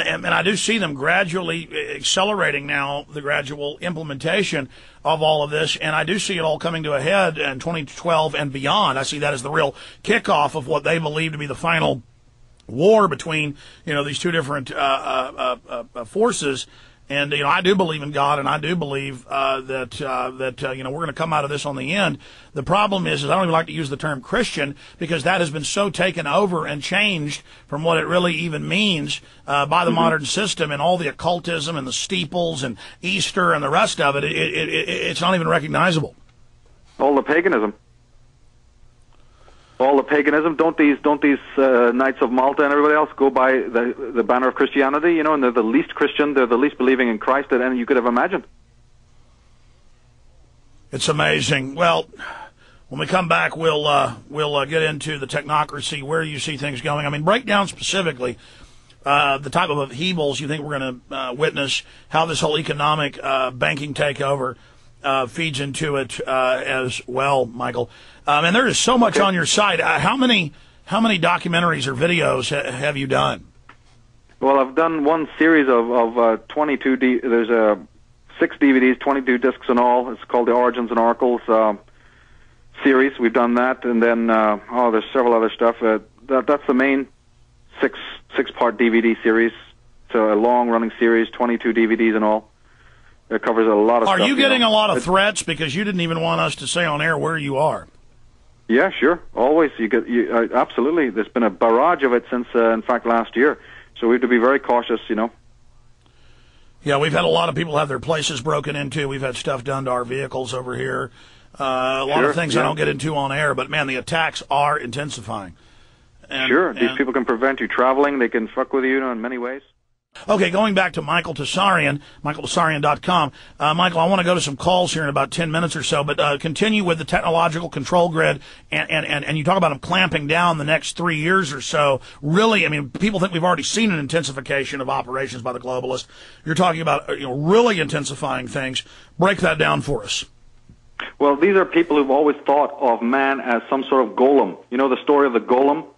And I do see them gradually accelerating now, the gradual implementation of all of this, and I do see it all coming to a head in 2012 and beyond. I see that as the real kickoff of what they believe to be the final war between, these two different forces. And, I do believe in God, and I do believe that we're going to come out of this on the end. The problem is I don't even like to use the term Christian, because that has been so taken over and changed from what it really even means by the modern system, and all the occultism and the steeples and Easter and the rest of it. It's not even recognizable. All the paganism. All the paganism. Don't these Knights of Malta and everybody else go by the banner of Christianity? And they're the least Christian, they're the least believing in Christ that any you could have imagined. It's amazing. Well, when we come back, we'll get into the technocracy, where you see things going. I mean, break down specifically the type of upheavals you think we're going to witness, how this whole economic banking takeover feeds into it as well, Michael. And there is so much on your site. How many documentaries or videos have you done? Well, I've done one series of 22. There's 6 DVDs, 22 discs in all. It's called the Origins and Oracles series. We've done that, and then there's several other stuff. That's the main six-part DVD series. So a long-running series, 22 DVDs in all. It covers a lot of stuff. Are you getting a lot of threats, because you didn't even want us to say on air where you are? Yeah, sure. Always. Absolutely. There's been a barrage of it since, in fact, last year. So we have to be very cautious, Yeah, we've had a lot of people have their places broken into. We've had stuff done to our vehicles over here. A lot of things I don't get into on air, but, man, the attacks are intensifying. These people can prevent you traveling. They can fuck with you, in many ways. Okay, going back to Michael Tsarion, michaeltsarion.com. Michael, I want to go to some calls here in about 10 minutes or so, but continue with the technological control grid, and you talk about them clamping down the next 3 years or so. Really, I mean, people think we've already seen an intensification of operations by the globalists. You're talking about really intensifying things. Break that down for us. Well, these are people who've always thought of man as some sort of golem. You know the story of the golem?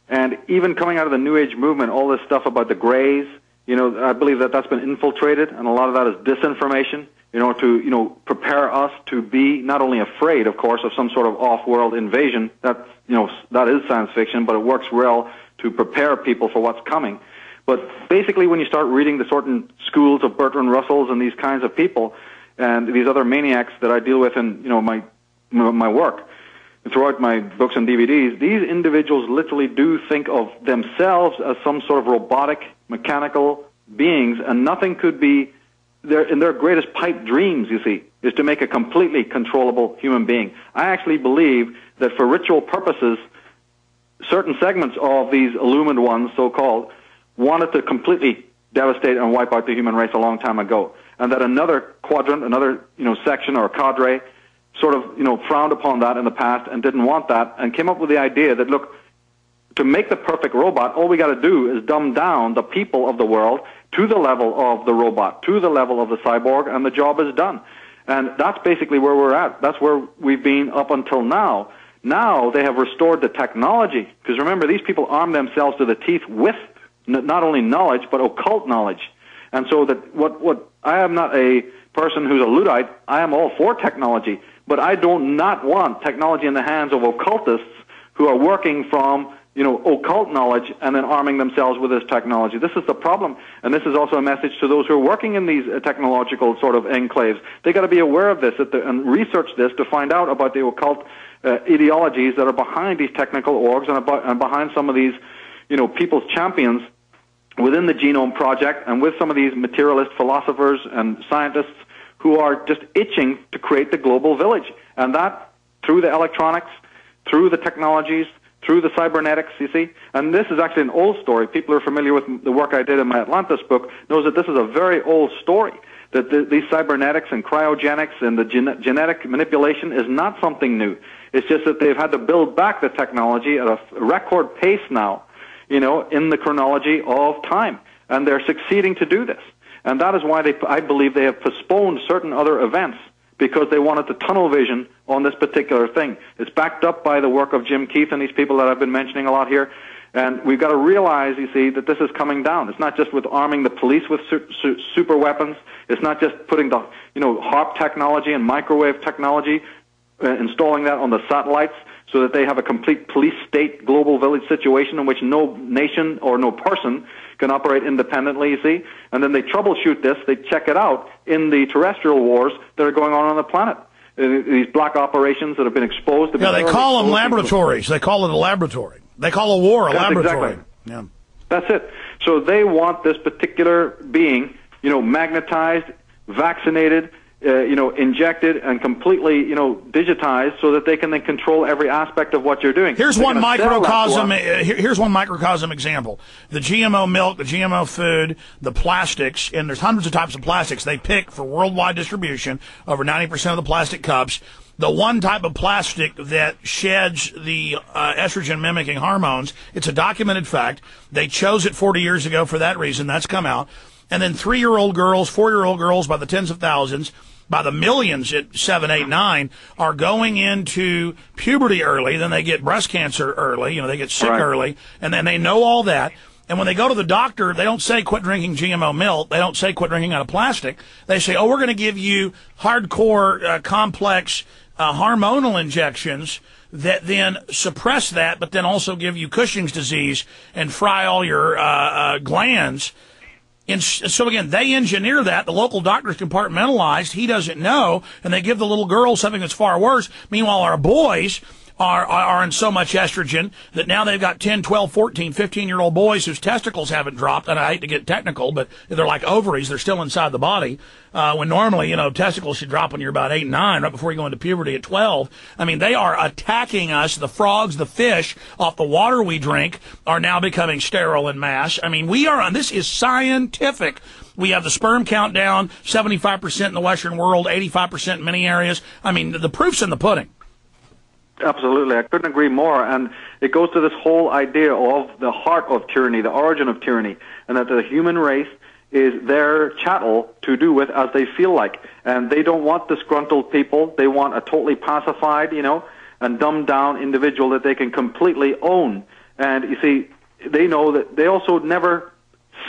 And even coming out of the New Age movement, all this stuff about the Greys, I believe that's been infiltrated, and a lot of that is disinformation, to prepare us to be not only afraid, of course, of some sort of off-world invasion. That is science fiction, but it works well to prepare people for what's coming. But basically, when you start reading the certain schools of Bertrand Russells and these kinds of people, and these other maniacs that I deal with in my work, throughout my books and DVDs, these individuals literally do think of themselves as some sort of robotic, mechanical beings, and nothing could be in their greatest pipe dreams, you see, is to make a completely controllable human being. I actually believe that for ritual purposes, certain segments of these illumined ones, so-called, wanted to completely devastate and wipe out the human race a long time ago, and that another quadrant, another section or cadre, sort of, frowned upon that in the past and didn't want that, and came up with the idea that, look, to make the perfect robot, all we got to do is dumb down the people of the world to the level of the robot, to the level of the cyborg, and the job is done. And that's basically where we're at. That's where we've been up until now. Now they have restored the technology, because remember, these people arm themselves to the teeth with not only knowledge, but occult knowledge. And so that what I am not a person who's a Luddite. I am all for technology. But I do not want technology in the hands of occultists who are working from, occult knowledge and then arming themselves with this technology. This is the problem, and this is also a message to those who are working in these technological sort of enclaves. They got to be aware of this and research this to find out about the occult ideologies that are behind these technical orgs and behind some of these, people's champions within the Genome Project and with some of these materialist philosophers and scientists who are just itching to create the global village. And that, through the electronics, through the technologies, through the cybernetics, you see. And this is actually an old story. People who are familiar with the work I did in my Atlantis book knows that this is a very old story, that these cybernetics and cryogenics and the genetic manipulation is not something new. It's just that they've had to build back the technology at a record pace now, in the chronology of time. And they're succeeding to do this. And that is why I believe they have postponed certain other events, because they wanted the tunnel vision on this particular thing. It's backed up by the work of Jim Keith and these people that I've been mentioning a lot here. And we've got to realize, you see, that this is coming down. It's not just with arming the police with super weapons. It's not just putting the, HAARP technology and microwave technology, installing that on the satellites so that they have a complete police state global village situation in which no nation or no person can operate independently, you see. And then they troubleshoot this, they check it out in the terrestrial wars that are going on the planet. These black operations that have been exposed. Yeah, they call them laboratories. They call it a laboratory. They call a war a laboratory. Exactly. Yeah. That's it. So they want this particular being, magnetized, vaccinated, injected, and completely, digitized, so that they can then control every aspect of what you're doing. Here's one microcosm. Here's one microcosm example: the GMO milk, the GMO food, the plastics, and there's hundreds of types of plastics they pick for worldwide distribution. Over 90% of the plastic cups. The one type of plastic that sheds the estrogen-mimicking hormones, it's a documented fact. They chose it 40 years ago for that reason. That's come out. And then 3-year-old girls, 4-year-old girls by the tens of thousands, by the millions at 7, 8, 9, are going into puberty early. Then they get breast cancer early. They get sick early. And then they know all that. And when they go to the doctor, they don't say quit drinking GMO milk. They don't say quit drinking out of plastic. They say, we're going to give you hardcore, complex hormonal injections that then suppress that, but then also give you Cushing's disease and fry all your glands. And so again, they engineer that. The local doctor's compartmentalized. He doesn't know, and they give the little girl something that's far worse. Meanwhile, our boys are in so much estrogen that now they've got 10, 12, 14, 15-year-old boys whose testicles haven't dropped. And I hate to get technical, but they're like ovaries. They're still inside the body. When normally, testicles should drop when you're about 8, 9, right before you go into puberty at 12. I mean, they are attacking us. The frogs, the fish off the water we drink are now becoming sterile in mass. I mean, this is scientific. We have the sperm count down, 75% in the Western world, 85% in many areas. I mean, the proof's in the pudding. Absolutely. I couldn't agree more. And it goes to this whole idea of the heart of tyranny, the origin of tyranny, and that the human race is their chattel to do with as they feel like. And they don't want disgruntled people. They want a totally pacified, and dumbed down individual that they can completely own. And you see, they know that they also never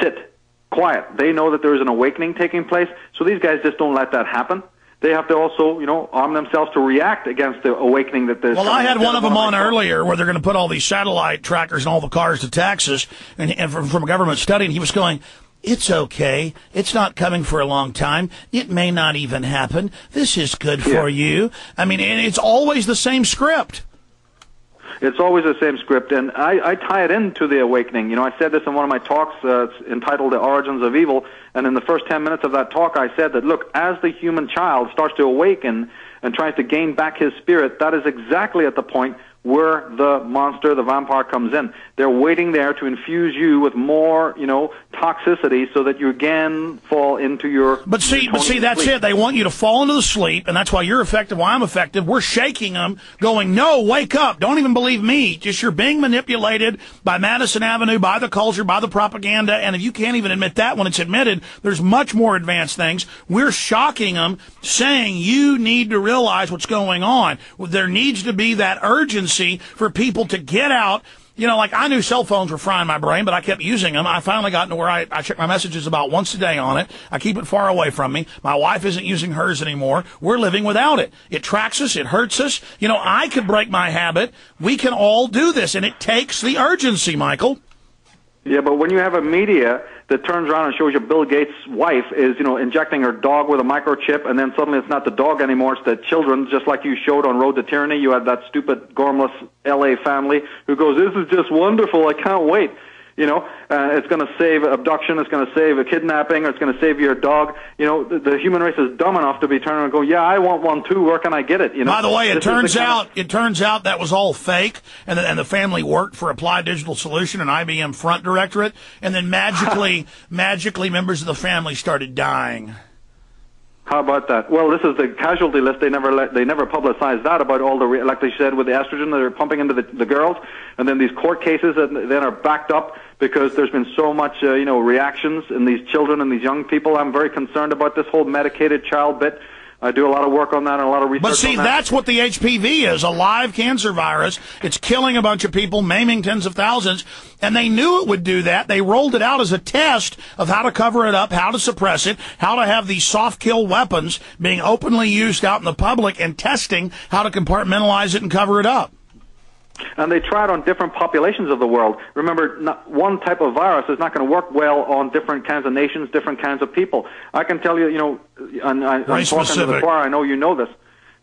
sit quiet. They know that there is an awakening taking place. So these guys just don't let that happen. They have to also, arm themselves to react against the awakening that there's. Well, I had one of them on earlier where they're going to put all these satellite trackers in all the cars to Texas, and from a government study, and he was going, it's okay. It's not coming for a long time. It may not even happen. This is good for you. I mean, and it's always the same script. It's always the same script, and I tie it into the awakening. I said this in one of my talks entitled The Origins of Evil, and in the first 10 minutes of that talk I said that, look, as the human child starts to awaken and tries to gain back his spirit, that is exactly at the point where the monster, the vampire, comes in. They're waiting there to infuse you with more, toxicity so that you again fall into your... But see, that's it. They want you to fall into the sleep, and that's why you're effective, why I'm effective. We're shaking them, going, no, wake up. Don't even believe me. Just you're being manipulated by Madison Avenue, by the culture, by the propaganda, and if you can't even admit that when it's admitted, there's much more advanced things. We're shocking them, saying you need to realize what's going on. There needs to be that urgency for people to get out. Like I knew cell phones were frying my brain, but I kept using them. I finally got to where I check my messages about once a day on it. I keep it far away from me. My wife isn't using hers anymore. We're living without it. It tracks us. It hurts us. I could break my habit. We can all do this, and it takes the urgency, Michael. Yeah, but when you have a media that turns around and shows you Bill Gates' wife is, injecting her dog with a microchip, and then suddenly it's not the dog anymore, it's the children, just like you showed on Road to Tyranny. You had that stupid, gormless L.A. family who goes, this is just wonderful, I can't wait. It's going to save abduction, it's going to save a kidnapping, or it's going to save your dog. The human race is dumb enough to be turning around and go, yeah, I want one too, where can I get it? By the way, it turns out that was all fake, and the family worked for Applied Digital Solution and IBM Front Directorate, and then magically members of the family started dying. How about that? Well, this is the casualty list. They never publicized that about all the, like they said, with the estrogen that they're pumping into the girls, and then these court cases that then are backed up because there's been so much, reactions in these children and these young people. I'm very concerned about this whole medicated child bit. I do a lot of work on that and a lot of research But see, on that. that's what the HPV is, a live cancer virus. It's killing a bunch of people, maiming tens of thousands, and they knew it would do that. They rolled it out as a test of how to cover it up, how to suppress it, how to have these soft kill weapons being openly used out in the public, and testing how to compartmentalize it and cover it up. And they tried on different populations of the world. Remember, one type of virus is not going to work well on different kinds of nations, different kinds of people. I can tell you, I'm talking to the choir, I know you know this,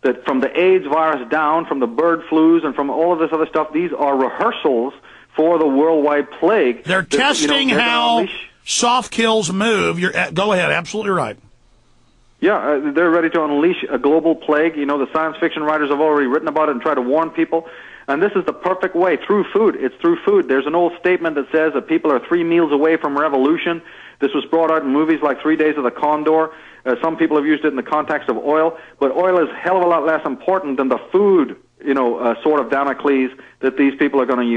that from the AIDS virus down, from the bird flus, and from all of this other stuff, these are rehearsals for the worldwide plague. They're testing how soft kills move. Go ahead, absolutely right. Yeah, they're ready to unleash a global plague. The science fiction writers have already written about it and tried to warn people. And this is the perfect way, through food. It's through food. There's an old statement that says that people are 3 meals away from revolution. This was brought out in movies like 3 Days of the Condor. Some people have used it in the context of oil. But oil is a hell of a lot less important than the food, sort of Damocles that these people are going to use.